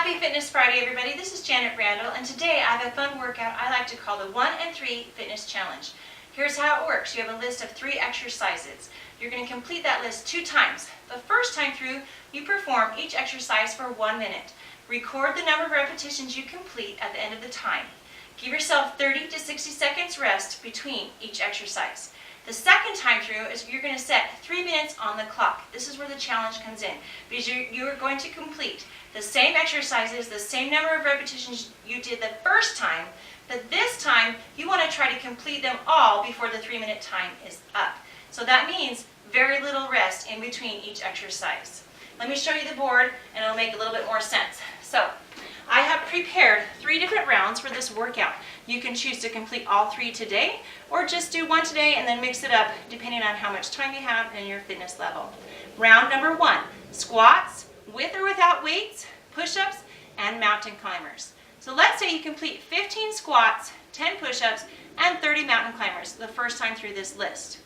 Happy Fitness Friday, everybody. This is Janet Randall, and today I have a fun workout I like to call the 1 and 3 Fitness Challenge. Here's how it works. You have a list of 3 exercises. You're going to complete that list 2 times. The first time through, you perform each exercise for 1 minute. Record the number of repetitions you complete at the end of the time. Give yourself 30 to 60 seconds rest between each exercise. The second time through is you're going to set 3 minutes on the clock. This is where the challenge comes in, because you are going to complete the same exercises, the same number of repetitions you did the first time, but this time you want to try to complete them all before the 3-minute time is up. So that means very little rest in between each exercise. Let me show you the board and it'll make a little bit more sense. So I have prepared 3 different rounds for this workout. You can choose to complete all 3 today, or just do 1 today and then mix it up depending on how much time you have and your fitness level. Round number 1, squats with or without weights, push-ups, and mountain climbers. So let's say you complete 15 squats, 10 push-ups, and 30 mountain climbers the first time through this list.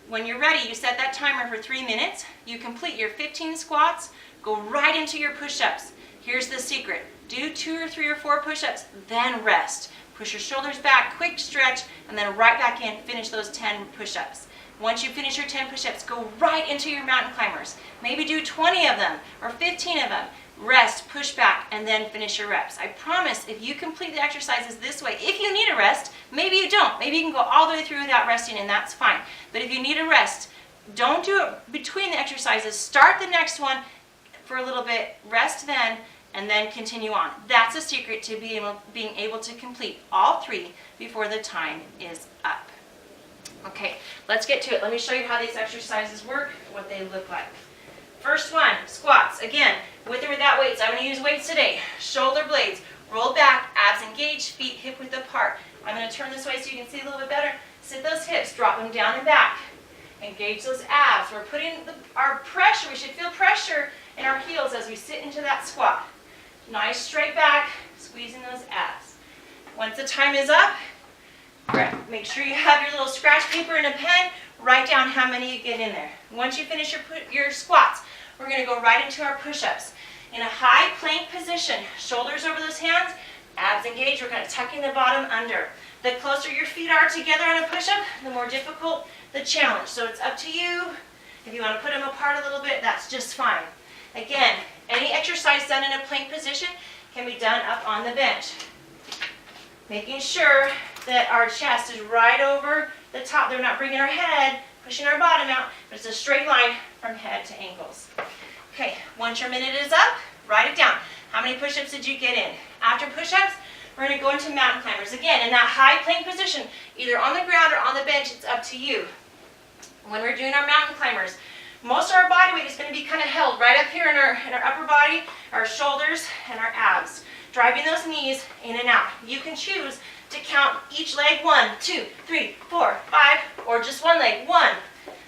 When you're ready, you set that timer for 3 minutes, you complete your 15 squats, go right into your push-ups. Here's the secret. Do 2 or 3 or 4 push-ups, then rest. Push your shoulders back, quick stretch, and then right back in, finish those 10 push-ups. Once you finish your 10 push-ups, go right into your mountain climbers. Maybe do 20 of them or 15 of them. Rest, push back, and then finish your reps. I promise if you complete the exercises this way, if you need a rest, maybe you don't. Maybe you can go all the way through without resting, and that's fine. But if you need a rest, don't do it between the exercises. Start the next one for a little bit, rest then, and then continue on. That's a secret to being able to complete all 3 before the time is up. Okay, let's get to it. Let me show you how these exercises work, what they look like. First one, squats. Again, with or without weights. I'm going to use weights today. Shoulder blades, roll back, abs engaged, feet hip width apart. I'm going to turn this way so you can see a little bit better. Sit those hips, drop them down and back. Engage those abs. We're putting our pressure, we should feel pressure in our heels as we sit into that squat. Nice straight back, squeezing those abs. Once the time is up, make sure you have your little scratch paper and a pen. Write down how many you get in there. Once you finish your squats, we're going to go right into our push-ups. In a high plank position, shoulders over those hands, abs engaged. We're kind of tucking the bottom under. The closer your feet are together on a push-up, the more difficult the challenge. So it's up to you. If you want to put them apart a little bit, that's just fine. Again, any exercise done in a plank position can be done up on the bench. Making sure that our chest is right over the top. They're not bringing our head, pushing our bottom out, but it's a straight line from head to ankles. Okay, once your minute is up, write it down. How many push-ups did you get in? After push-ups, we're going to go into mountain climbers. Again, in that high plank position, either on the ground or on the bench, it's up to you. When we're doing our mountain climbers, most of our body weight is going to be kind of held right up here in our upper body, our shoulders, and our abs. Driving those knees in and out. You can choose to count each leg 1, 2, 3, 4, 5, or just one leg. 1,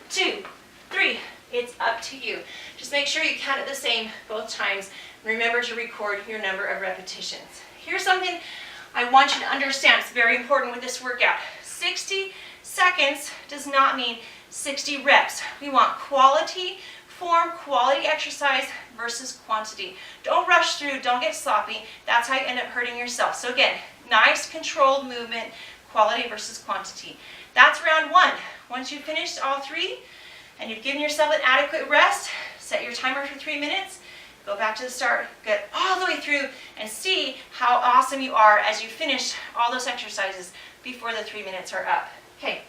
2, 3. It's up to you. Just make sure you count it the same both times. Remember to record your number of repetitions. Here's something I want you to understand. It's very important with this workout. 60 seconds does not mean 60 reps. We want quality form, quality exercise versus quantity. Don't rush through, don't get sloppy. That's how you end up hurting yourself. So again, nice controlled movement, quality versus quantity. That's round 1. Once you've finished all 3 and you've given yourself an adequate rest, set your timer for 3 minutes, go back to the start, get all the way through and see how awesome you are as you finish all those exercises before the 3 minutes are up. Okay.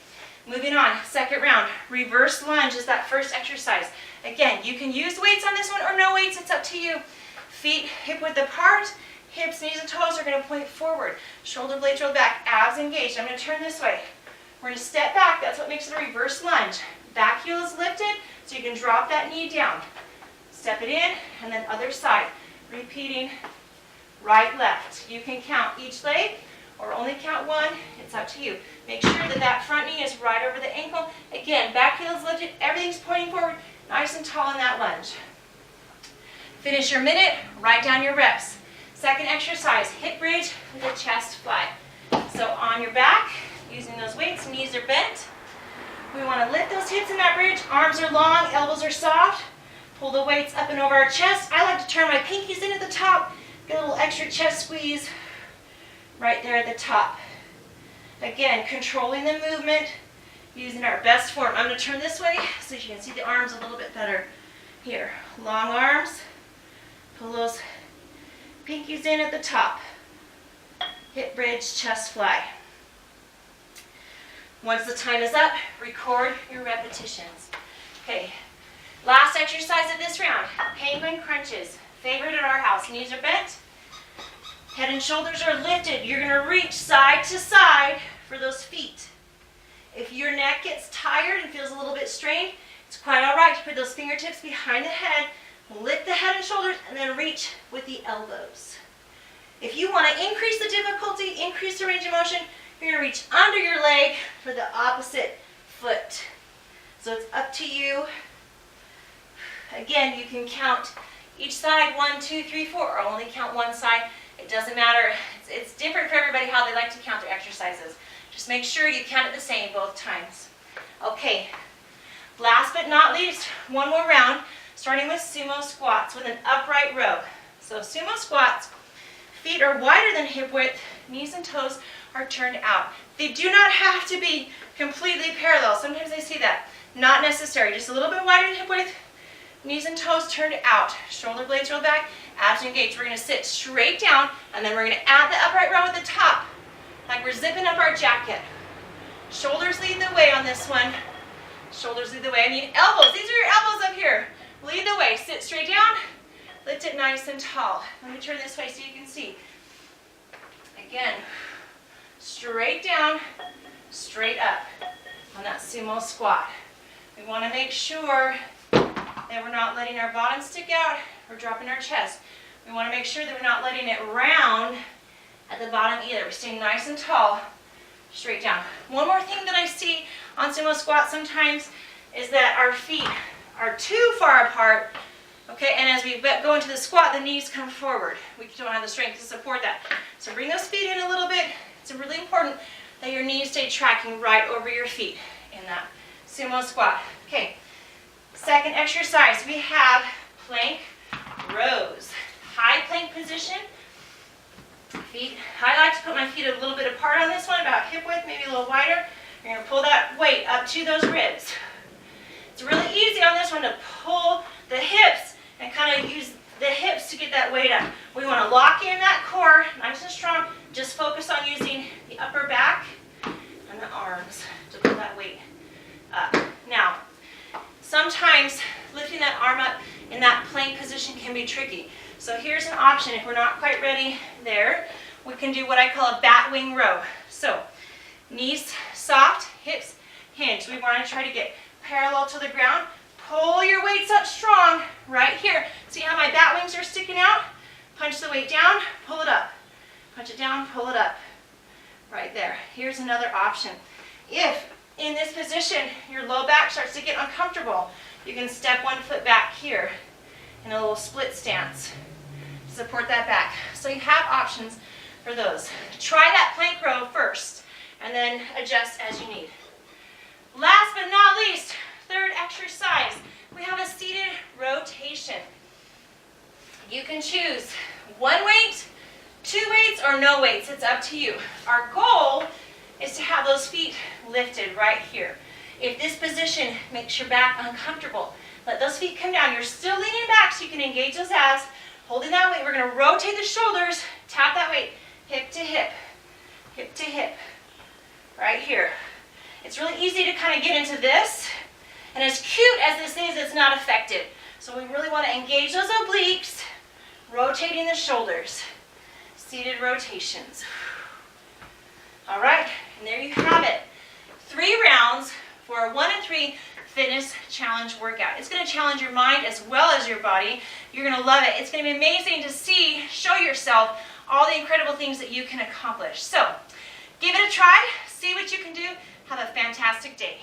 Moving on, second round, reverse lunge is that first exercise. Again, you can use weights on this one or no weights, it's up to you. Feet hip width apart, hips, knees, and toes are going to point forward. Shoulder blades roll back, abs engaged. I'm going to turn this way. We're going to step back, that's what makes it a reverse lunge. Back heel is lifted, so you can drop that knee down. Step it in, and then other side. Repeating right, left. You can count each leg, or only count 1, it's up to you. Make sure that that front knee is right over the ankle. Again, back heel is lifted, everything's pointing forward, nice and tall in that lunge. Finish your minute, write down your reps. Second exercise, hip bridge with a chest fly. So on your back, using those weights, knees are bent. We want to lift those hips in that bridge, arms are long, elbows are soft. Pull the weights up and over our chest. I like to turn my pinkies in at the top, Get a little extra chest squeeze right there at the top. Again, controlling the movement, using our best form. I'm going to turn this way so you can see the arms a little bit better. Here, long arms. Pull those pinkies in at the top. Hip bridge, chest fly. Once the time is up, record your repetitions. Okay, last exercise of this round, penguin crunches. Favorite at our house. Knees are bent, head and shoulders are lifted. You're going to reach side to side for those feet. If your neck gets tired and feels a little bit strained, it's quite all right to put those fingertips behind the head, lift the head and shoulders, and then reach with the elbows. If you want to increase the difficulty, increase the range of motion, you're going to reach under your leg for the opposite foot. So it's up to you. Again, you can count each side, 1, 2, 3, 4, or only count one side. It doesn't matter. It's different for everybody how they like to count their exercises. Just make sure you count it the same both times. Okay, last but not least, one more round, starting with sumo squats with an upright row. So sumo squats, feet are wider than hip width, knees and toes are turned out. They do not have to be completely parallel. Sometimes I see that. Not necessary. Just a little bit wider than hip width, knees and toes turned out. Shoulder blades roll back, abs engaged. We're going to sit straight down, and then we're going to add the upright row at the top, like we're zipping up our jacket. Shoulders lead the way on this one. Shoulders lead the way. I need elbows. These are your elbows up here. Lead the way. Sit straight down. Lift it nice and tall. Let me turn this way so you can see. Again, straight down, straight up on that sumo squat. We want to make sure that we're not letting our bottom stick out or dropping our chest. We want to make sure that we're not letting it round at the bottom either. We're staying nice and tall, straight down. One more thing that I see on sumo squat sometimes is that our feet are too far apart. Okay, and as we go into the squat, the knees come forward. We don't have the strength to support that. So bring those feet in a little bit. It's really important that your knees stay tracking right over your feet in that sumo squat. Okay, second exercise, we have plank rows. High plank position. Feet, I like to put my feet a little bit apart on this one, about hip width, maybe a little wider. You're going to pull that weight up to those ribs. It's really easy on this one to pull the hips and kind of use the hips to get that weight up. We want to lock in that core, nice and strong. Just focus on using the upper back and the arms to pull that weight up. Now, sometimes lifting that arm up in that plank position can be tricky. So here's an option. If we're not quite ready there, we can do what I call a bat wing row. So knees soft, hips hinge. We want to try to get parallel to the ground. Pull your weights up strong right here. See how my bat wings are sticking out? Punch the weight down, pull it up. Punch it down, pull it up. Right there. Here's another option. If in this position your low back starts to get uncomfortable, you can step one foot back here in a little split stance. Support that back. So you have options for those. Try that plank row first and then adjust as you need. Last but not least, third exercise, we have a seated rotation. You can choose one weight, two weights, or no weights. It's up to you. Our goal is to have those feet lifted right here. If this position makes your back uncomfortable, let those feet come down. You're still leaning back so you can engage those abs. Holding that weight, we're going to rotate the shoulders, tap that weight, hip to hip, right here. It's really easy to kind of get into this, and as cute as this is, it's not effective. So we really want to engage those obliques, rotating the shoulders. Seated rotations. All right, and there you have it. 3 rounds for a 1 and 3 fitness challenge workout. It's going to challenge your mind as well as your body. You're going to love it. It's going to be amazing to see, show yourself all the incredible things that you can accomplish. So give it a try, see what you can do. Have a fantastic day.